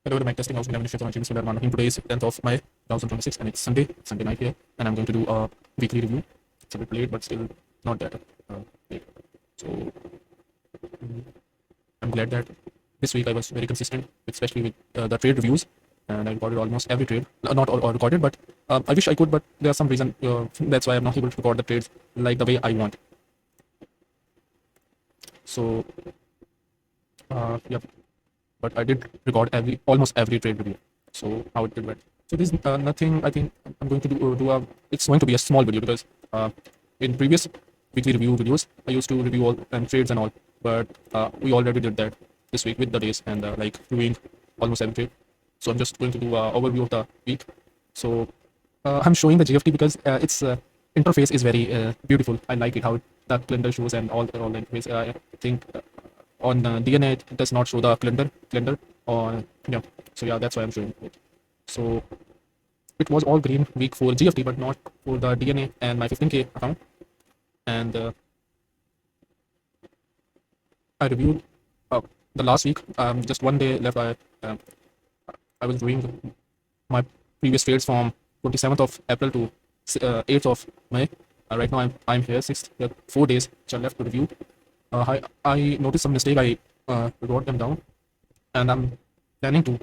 Hello, my testing house. Today is 10th of May 2026 and it's Sunday night here, and I'm going to do a weekly review. It's a bit late, but still not that late. So I'm glad that this week I was very consistent, especially with the trade reviews, and I recorded almost every trade. Not all recorded, but I wish I could, but there's some reason that's why I'm not able to record the trades like the way I want. So yeah, but I did record almost every trade review. So how it did went. So there's nothing. I think I'm going to do a. It's going to be a small video because in previous weekly review videos I used to review all and trades and all, but we already did that this week with the days and like reviewing almost every trade. So I'm just going to do a overview of the week. So I'm showing the GFT because its interface is very beautiful. I like it how the calendar shows and all the interface. I think on DNA it does not show the calendar or yeah. So yeah, that's why I'm showing it. So it was all green week for GFT, but not for the DNA and my 15K account. And I reviewed the last week. Just one day left. I was doing my previous trades from 27th of April to 8th of May. Right now I'm here 4 days which are left to review. I noticed some mistake. I wrote them down, and I'm planning to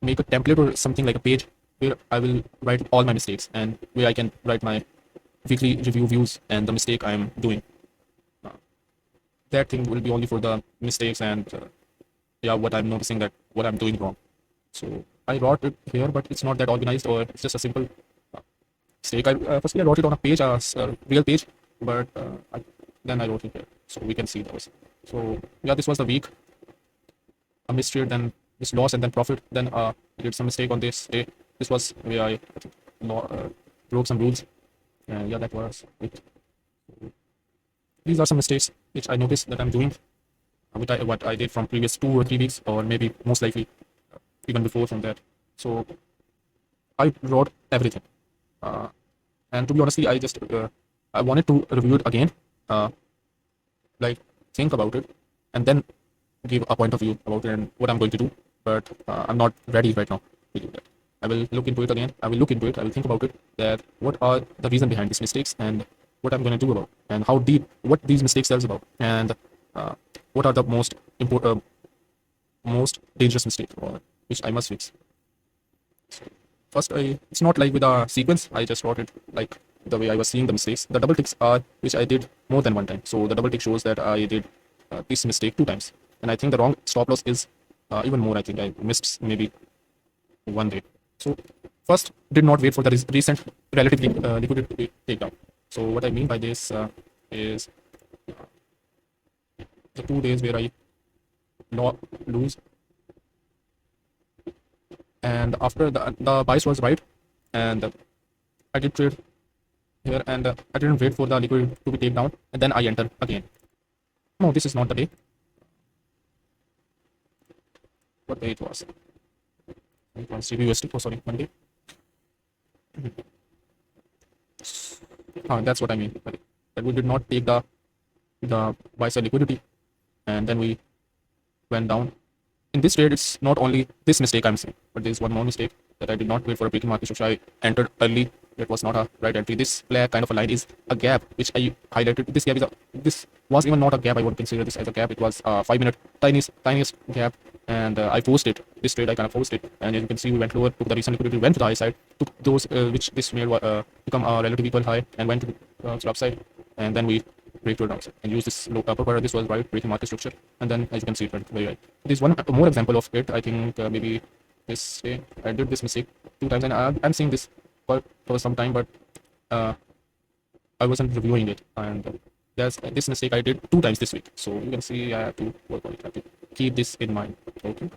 make a template or something like a page where I will write all my mistakes and where I can write my weekly review views and the mistake I'm doing. That thing will be only for the mistakes and yeah, what I'm noticing that what I'm doing wrong. So I wrote it here, but it's not that organized, or it's just a simple mistake. Firstly I wrote it on a page, a real page, but then I wrote it here so we can see those. So yeah, this was the week. A mistrade, then this loss, and then profit. Then I did some mistake on this day. This was where I think, broke some rules, and yeah, that was it. These are some mistakes which I noticed that I'm doing, what I did from previous 2 or 3 weeks, or maybe most likely even before from that. So I wrote everything, and to be honestly, I wanted to review it again, like think about it, and then give a point of view about it and what I'm going to do. But I'm not ready right now to do that. I will look into it again. I will look into it. I will think about it. That what are the reason behind these mistakes and what I'm going to do about, and how deep what these mistakes tells about, and what are the most important, most dangerous mistake or which I must fix. So first, it's not like with a sequence. I just wrote it like the way I was seeing the mistakes. The double ticks are which I did more than one time. So the double tick shows that I did this mistake 2 times, and I think the wrong stop loss is even more. I think I missed maybe one day. So first, did not wait for the recent relative liquidity takedown. So what I mean by this is the 2 days where I lose, and after the bias was right, and I did trade here, and I didn't wait for the liquidity to be taken down, and then I enter again. No, this is not the day. What day it was? It was USD. Oh, sorry, Monday. That's what I mean. That we did not take the buy side liquidity, and then we went down. In this trade, it's not only this mistake I'm saying, but there's one more mistake that I did not wait for a breaking market structure. I entered early. That was not a right entry. This black kind of a line is a gap, which I highlighted. This gap is this was even not a gap. I would consider this as a gap. It was a 5-minute tiniest gap, and I forced it. This trade I kind of forced it, and as you can see, we went lower, took the recent liquidity, went to the high side, took those which this made become a relative equal high, and went to the upside, and then we break to the downside and use this low upper. This was right breaking market structure, and then as you can see, it went very right. There's one more example of it. I think maybe this day I did this mistake 2 times, and I'm seeing this for some time, but I wasn't reviewing it, and there's this mistake I did 2 times this week. So you can see I have to work on it. I have to keep this in mind. Okay,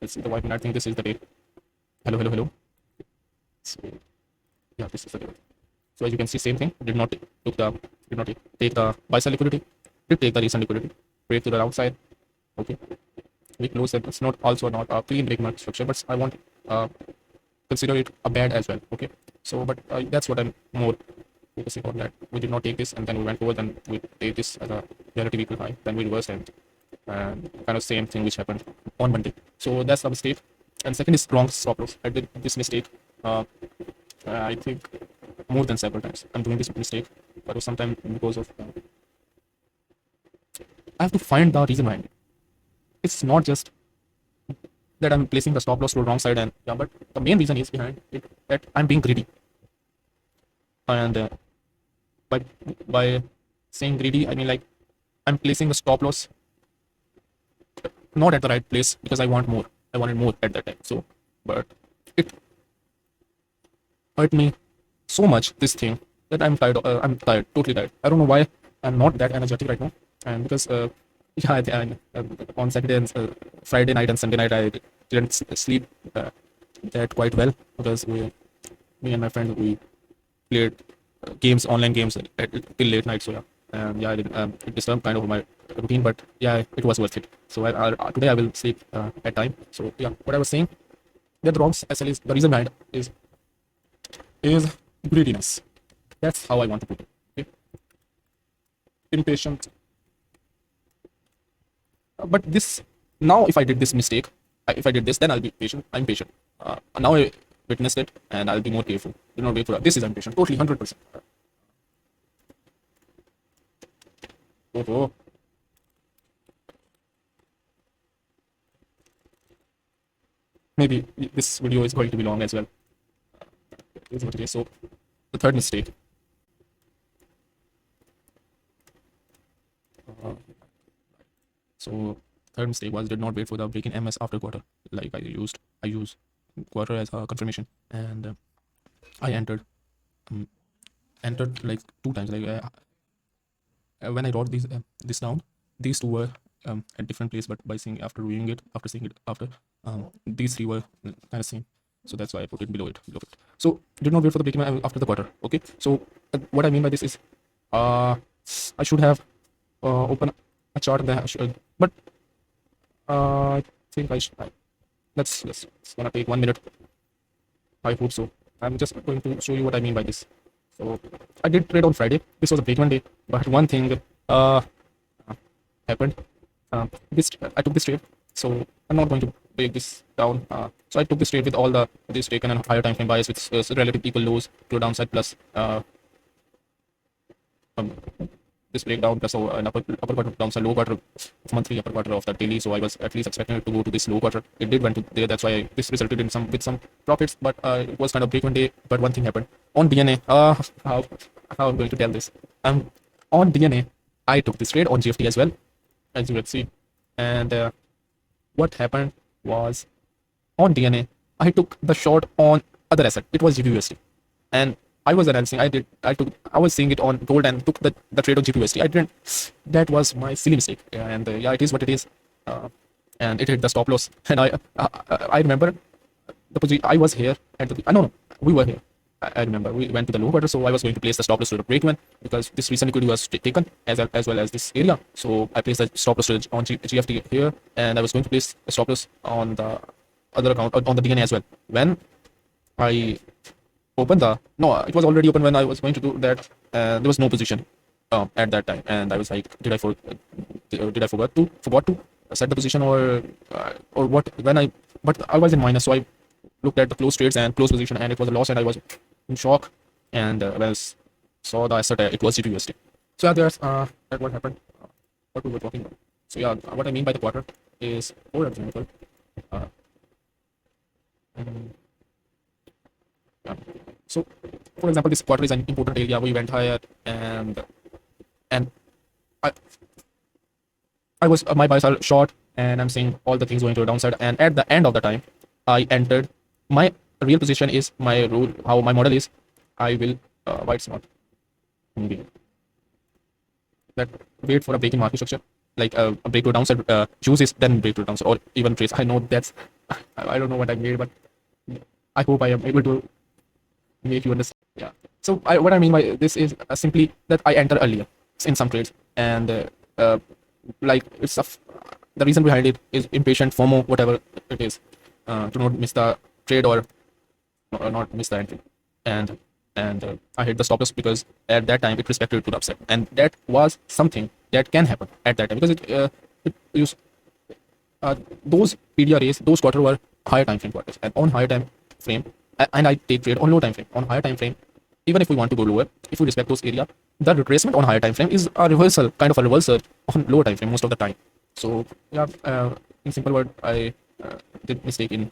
let's see the white. I think this is the day. Hello. So yeah, this is the day. So as you can see, same thing. Did not take the buy side liquidity. Did take the recent liquidity. Break to the downside. Okay. We close it. It's not also not a clean break market structure, but I won't consider it a bad as well. Okay. So, but that's what I'm more focusing on. That we did not take this, and then we went over. Then we take this as a relative equal high. Then we reversed, and kind of same thing which happened on Monday. So that's a mistake. And second is wrong stop loss. I did this mistake. Uh, I think more than several times. I'm doing this mistake, but sometimes because of I have to find the reason behind it. It's not just that I'm placing the stop loss to the wrong side, and yeah, but the main reason is behind it that I'm being greedy. And by by saying greedy, I mean like I'm placing the stop loss not at the right place because I want more. I wanted more at that time. So, but it hurt me so much this thing that I'm tired. I'm tired, totally tired. I don't know why I'm not that energetic right now, and because yeah, on Saturday and Friday night and Sunday night I didn't sleep that quite well because me and my friend we played games, online games till late night. So yeah, yeah, it disturbed kind of my routine, but yeah, it was worth it. So today I will sleep at time. So yeah, what I was saying, that the wrong SL is the reason behind is greediness. That's how I want to put it. Okay? Impatient. But this now, if I did this mistake, if I did this, then I'll be patient. I'm patient. Now I witnessed it, and I'll be more careful. Do not wait for that. This is impatient. Totally, 100%. Oh, maybe this video is going to be long as well. Here's what it is. So the third mistake. Uh, so third mistake was did not wait for the break in MS after quarter. Like I use quarter as a confirmation, and I um, entered like two times. Like when I wrote this down, these two were at different place, but by seeing after reviewing it, after seeing it after, these three were kind of same. So that's why I put it below it. So did not wait for the break even after the quarter. Okay. So what I mean by this is, I should have opened a chart that but I think I should. Let's it's gonna take 1 minute. I hope so. I'm just going to show you what I mean by this. So I did trade on Friday. This was a break one day, but one thing happened. This I took this trade, so I'm not going to break this down. So I took this trade with all this taken and higher time frame bias with relative equal lows to a downside plus um, this breakdown plus an upper quarter downside low quarter of monthly upper quarter of the daily. So I was at least expecting it to go to this low quarter. It did went to there. That's why this resulted in some profits, but it was kind of break one day. But one thing happened on DNA. How I'm going to tell this? On DNA. I took this trade on GFT as well, as you can see, and what happened was on DNA I took the short on other asset. It was GBUSD, and I was announcing I was seeing it on gold and took the trade on GBUSD. I didn't. That was my silly mistake, and yeah, it is what it is. And it hit the stop loss, and I remember the position. I was here at the no, we were here. I remember we went to the low quarter, so I was going to place the stop loss to the break even because this recent liquidity was taken as well as this area. So I placed the stop loss on GFT here, and I was going to place a stop loss on the other account on the DNA as well. When I opened no, it was already open when I was going to do that. There was no position at that time, and I was like, did I forgot to set the position or what? But I was in minus, so I looked at the close trades and close position, and it was a loss, and I was in shock. And when I saw the asset, it was GBUSD. So yeah, that's what happened. What we were talking about. So yeah, what I mean by the quarter is, for example, yeah. So for example, this quarter is an important area. We went higher, and I I was my buys are short, and I'm seeing all the things going to the downside. And at the end of the time, I entered my real position is my rule. How my model is, I will why it's not moving. That wait for a break in market structure, like a break to a downside, use is then break to a downside or even trace. I know that's I don't know what I made, but I hope I am able to make you understand. Yeah. So what I mean by this is simply that I enter earlier in some trades, and like the reason behind it is impatient, FOMO, whatever it is, to not miss the trade or not miss the entry, and I hit the stop loss because at that time it respected to the upside, and that was something that can happen at that time because it those PDRAs, those quarter were higher time frame quarters, and on higher time frame, and I take trade on low time frame. On higher time frame, even if we want to go lower, if we respect those area, the retracement on higher time frame is a reversal, kind of a reversal on lower time frame most of the time. So yeah, in simple word, I did mistake in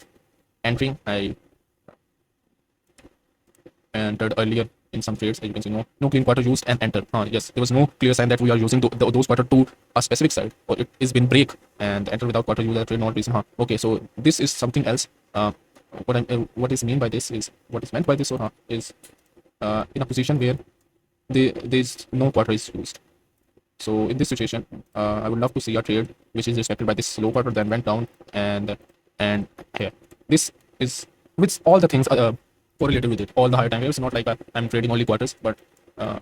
entering. I entered earlier in some trades. As you can see, no clean quarter used and enter. Yes, there was no clear sign that we are using those quarter to a specific side, or it is been break and enter without quarter use trade not reason. Okay, so this is something else. What is mean by this is what is meant by this is in a position where there's no quarter is used. So in this situation, I would love to see a trade which is respected by this low quarter, then went down and here. This is with all the things correlated with it, all the higher time waves. Not like I'm trading only quarters, but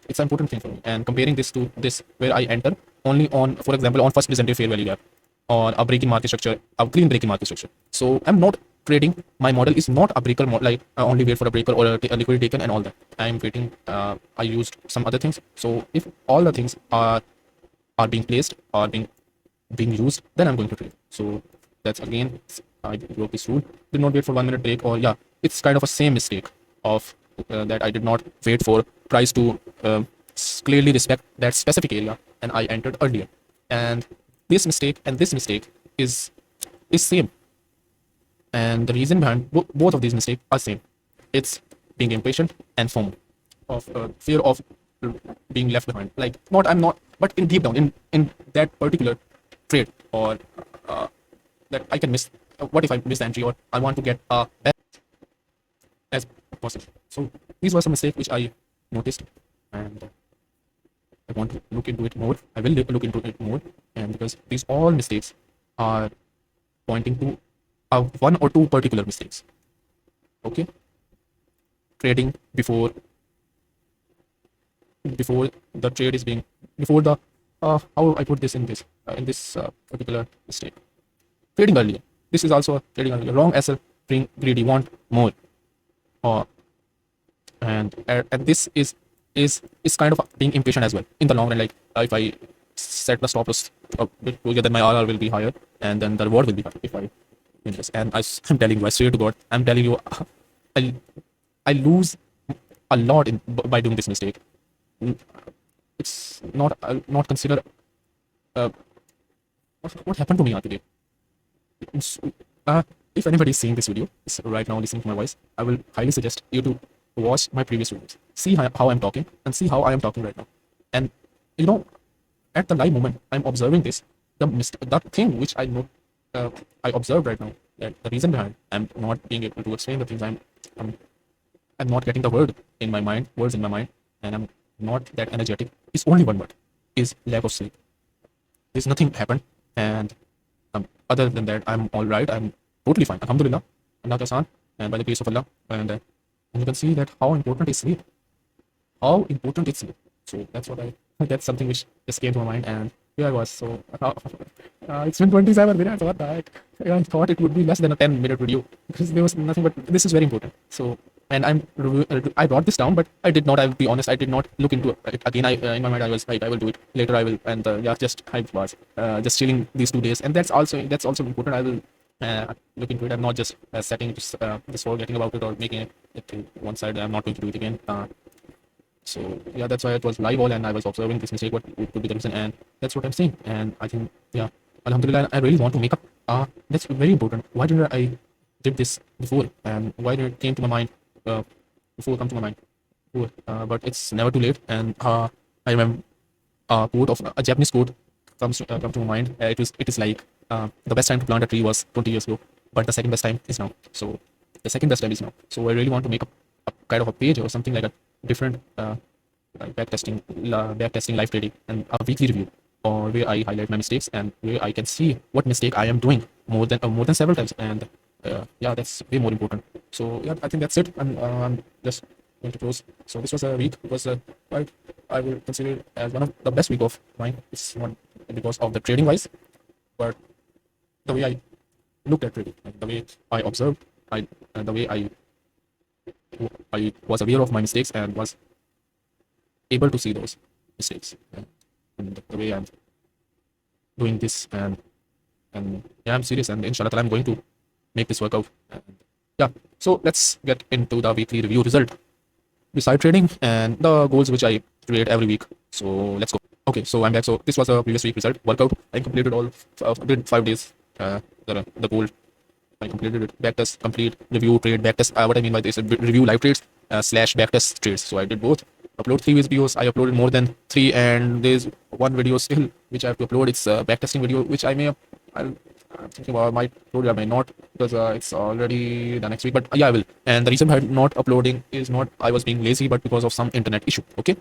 it's an important thing for me. And comparing this to this, where I enter only on, for example, on first presented fair value gap, or a break in market structure, a clean break in market structure. So I'm not trading. My model is not a breaker model, like only wait for a breaker or a liquidity taken and all that. I'm waiting. I used some other things. So if all the things are being placed or being used, then I'm going to trade. So that's again, I broke this rule. Did not wait for 1 minute break, or yeah, it's kind of a same mistake of that I did not wait for price to clearly respect that specific area, and I entered earlier. And this mistake and this mistake is same, and the reason behind both of these mistakes are same. It's being impatient and FOMO, of fear of being left behind. Like not I'm not, but in deep down in that particular trade, or that I can miss. What if I miss the entry, or I want to get best as possible. So these were some mistakes which I noticed, and I want to look into it more. I will look into it more, and because these all mistakes are pointing to one or two particular mistakes. Okay, trading before the trade is being, before the how I put this in this particular mistake. Trading earlier. This is also trading earlier. Wrong SL, being greedy, want more. And this is kind of being impatient as well in the long run. Like if I set the stop loss a bit closer, then my RR will be higher, and then the reward will be higher if I win this. And I'm telling you, I swear to God, I'm telling you, I lose a lot by doing this mistake. It's not, I'll not consider what happened to me today. If anybody is seeing this video, is right now listening to my voice, I will highly suggest you to watch my previous videos. See how I'm talking, and see how I am talking right now. And you know, at the live moment, I'm observing this. That thing which I observed right now. That the reason behind I'm not being able to explain the things, I'm not getting the words in my mind, and I'm not that energetic. It's only one word: is lack of sleep. There's nothing happened, and other than that, I'm all right. I'm totally fine. Alhamdulillah, Allah Kasan, and by the grace of Allah, and you can see that how important is sleep. How important is sleep. So that's something which just came to my mind, and here I was. So it's been 27 minutes. What the heck? I thought it would be less than a 10-minute video because there was nothing. But this is very important. So, and I brought this down, but I did not. I will be honest. I did not look into it again. In my mind, I was like, I will do it later. I will, and yeah, just I was just chilling these 2 days, and that's also important. I will look into it. I'm not just setting just forgetting about it or making it to one side. I'm not going to do it again. So yeah, that's why it was live all, and I was observing this mistake. What could be the reason? And that's what I'm saying. And I think, yeah, Alhamdulillah, I really want to make up. That's very important. Why didn't I did this before? And why did it came to my mind before come to my mind? Before, but it's never too late. And I remember a quote of a Japanese quote come to my mind. It is like the best time to plant a tree was 20 years ago, but the second best time is now. So the second best time is now. So I really want to make a kind of a page or something like a different backtesting live trading, and a weekly review, or where I highlight my mistakes and where I can see what mistake I am doing more than several times. And yeah, that's way more important. So yeah, I think that's it. I'm just going to close. So this was a week. It was quite, I will consider it as one of the best week of mine. It's not because of the trading wise, but the way I looked at trading, like the way I observed, the way I was aware of my mistakes and was able to see those mistakes, and the way I'm doing this, and And yeah, I'm serious, and inshallah I'm going to make this work out. And yeah, so let's get into the weekly review result beside trading and the goals which I create every week. So let's go. Okay, so I'm back. So this was a previous week result workout. I completed all did 5 days. The goal I completed it. Backtest complete, review trade backtest. What I mean by this is review live trades slash backtest trades. So I did both. Upload 3 videos. I uploaded more than three, and there's one video still which I have to upload. It's a backtesting video which I'm thinking about. I might upload it, I may not, because it's already the next week. But yeah, I will. And the reason behind not uploading is not I was being lazy, but because of some internet issue. Okay,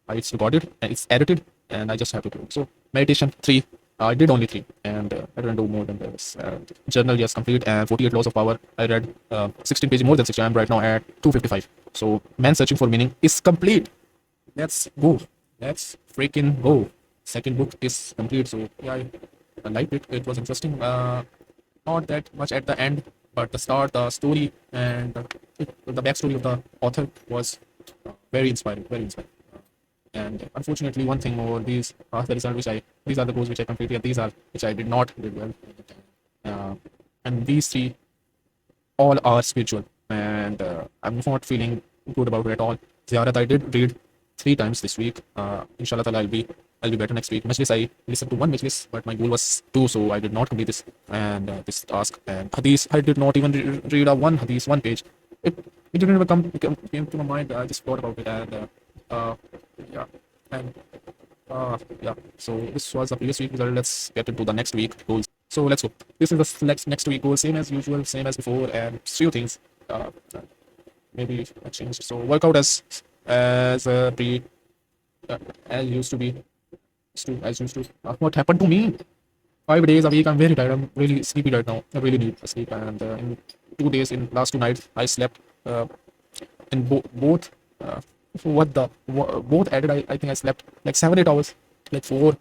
it's recorded and it's edited, and I just have to do it. So meditation 3. I did only 3, and I didn't do more than this. Journal, yes, complete, and 48 laws of power. I read 16 pages, more than 60. I'm right now at 255. So man searching for meaning is complete. Let's go. Let's freaking go. Second book is complete. So yeah, I liked it. It was interesting. Not that much at the end, but the start, the story, and the backstory of the author was very inspiring. Very inspiring. And unfortunately, one thing more, these are the result which these are the goals which I completed. These are which I did not did well. Uh, and these three all are spiritual, and I'm not feeling good about it at all. Ziyarat I did read 3 times this week. Inshallah ta'ala, I'll be better next week. Majlis, I listened to one majlis, but my goal was 2, so I did not complete this and this task. And hadith, I did not even read a one hadith, 1 page. It didn't even came to my mind. I just thought about it, and uh, yeah, and yeah. So this was the previous week result. Let's get into the next week goals. So let's go. This is the next week goal, same as usual, same as before, and few things maybe I changed. So workout as pre as used to be as used to. What happened to me? 5 days a week. I'm very tired. I'm really sleepy right now. I really need sleep. And in 2 days, in last 2 nights, I slept in both. Both added. I think I slept like 7 8 hours, like four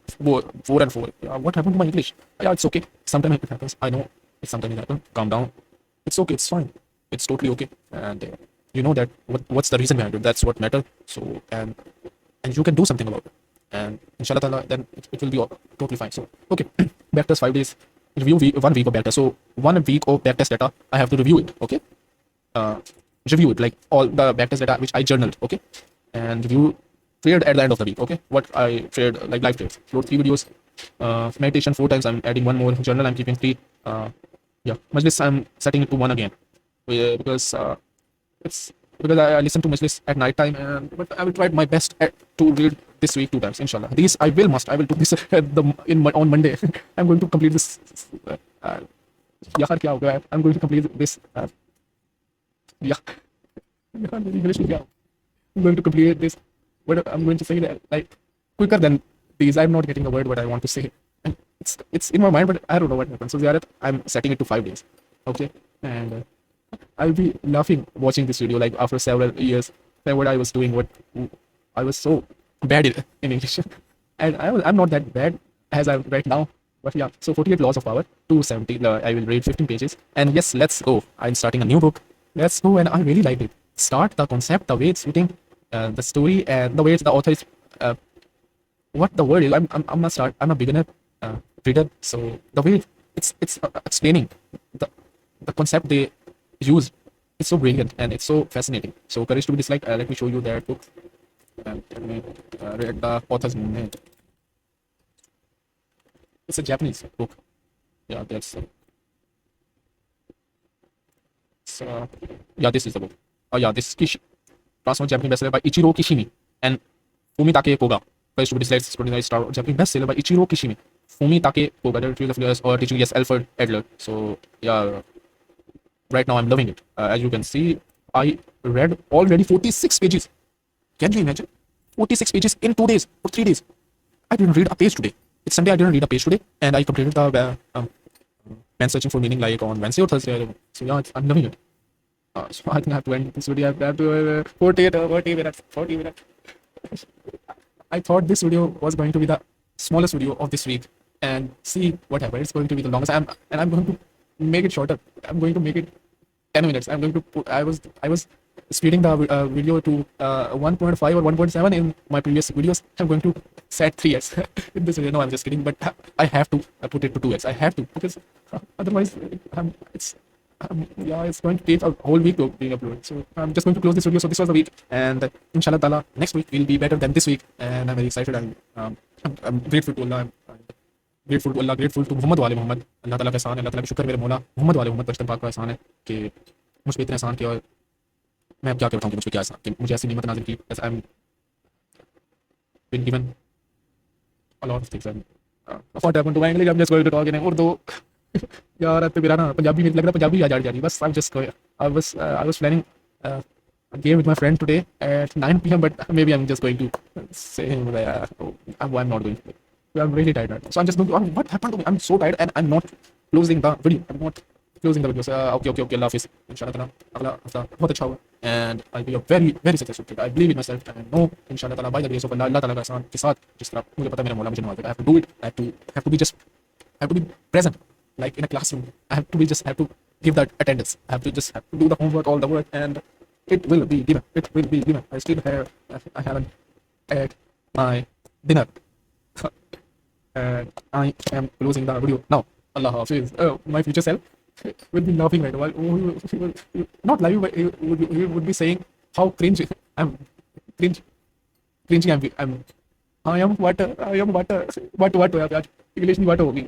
and four. What happened to my English? Yeah, it's okay. Sometimes it happens. I know sometimes it happens. Calm down. It's okay. It's fine. It's totally okay. And you know that what's the reason behind it? That's what matters. So and you can do something about it. And inshallah ta'ala, then it will be totally fine. So okay, backtest 5 days. Review 1 week of backtest. So 1 week of backtest data, I have to review it. Okay. Uh, Review it, like all the backtest data which I journaled. Okay, and review trade at the end of the week. Okay, what I trade, like live trades. Upload 3 videos. Meditation 4 times. I'm adding one more. Journal I'm keeping 3. Yeah, Majlis I'm setting it to 1 again. Because it's because I listen to Majlis at night time, and but I will try my best to read this week 2 times. Inshallah, these I will do this at on Monday. I'm going to complete this. यार क्या हो गया है? I'm going to complete this. Yeah, English. Yeah, I'm going to complete this. But I'm going to say that like quicker than these. I'm not getting the word what I want to say. And it's in my mind, but I don't know what happened. So Ziyarat, I'm setting it to 5 days. Okay, and I'll be laughing watching this video like after several years. That what I was doing, what I was so bad in English, and I'm not that bad as I'm right now. But yeah, so 48 laws of power, 270. I will read 15 pages, and yes, let's go. I'm starting a new book. Let's go, and I really liked it. Start the concept, the way it's written, the story, and the way the author is. What the word is? I'm a start. I'm a beginner reader, so the way it's explaining the concept they use, it's so brilliant and it's so fascinating. So courage to be disliked. Let me show you that book. Let me read the author's name. It's a Japanese book. Yeah, that's. Yeah, this is the book. Oh yeah, this is Transform Japanese bestseller by Ichiro Kishimi and Fumitake Koga. First to be disliked, star Japanese bestseller by Ichiro Kishimi. Fumitake Koga, director of years or teaching yes, Alfred Adler. So yeah, right now I'm loving it. As you can see, I read already 46 pages. Can you imagine? 46 pages in 2 days or 3 days. I didn't read a page today. It's Sunday. I didn't read a page today, and I completed the man searching for meaning like on Wednesday or Thursday. So yeah, I'm loving it. So I think I have to end this video. I have to 40 minutes. 40 minutes. I thought this video was going to be the smallest video of this week, and see what happened. It's going to be the longest. I'm going to make it shorter. I'm going to make it 10 minutes. I'm going to put. I was speeding the video to 1.5 or 1.7 in my previous videos. I'm going to set 3x in this video. No, I'm just kidding. But I have to put it to 2x. I have to, because otherwise, yeah, it's going to take a whole week to being uploaded. So I'm just going to close this video. So this was the week, and inshallah ta'ala, next week will be better than this week. And I'm very excited. I'm grateful to Allah. I'm grateful to Allah, grateful to Muhammad वाले मोहम्मद. अल्लाह ताला का एहसान है, अल्लाह ताला का शुक्र मेरे मौला मोहम्मद वाले मोहम्मद बचतन पाक का एहसान है कि मुझ पे इतने एहसान किया, और मैं अब क्या बताऊं कि मुझ पे क्या एहसान, कि मुझे ऐसी नेमत नाज़िल की. I'm been given a lot of things. And what happened to my English? I'm just going to talk in Urdu. यार अब तो मेरा ना पंजाबी में लग रहा है, पंजाबी आ जा रही बस. I was planning a game with my friend today at 9 p.m. but maybe I'm just going to say him that I'm not going to. I'm really tired right now. So I'm just going to. What happened to me? I'm so tired and I'm not closing the video. I'm not closing the video. So, okay. Allah Hafiz. Inshallah ta'ala. अगला हफ्ता बहुत अच्छा होगा. And I'll be a very, very successful kid. I believe in myself and I know inshallah ta'ala by the grace of Allah, Allah ta'ala का एहसान के साथ जिस तरह मुझे पता है मेरा मौला मुझे नवाजेगा. I have to do it. I have to be just. I have to be present. Like in a classroom. I have to give that attendance. I have to do the homework, all the work, and it will be given. It will be given. I haven't had my dinner. And I am closing the video now. Allah Hafiz. My future self will be laughing right now. Not laughing, but he would be saying how cringe I'm. Cringing I am. I am what? What? English में what होगी?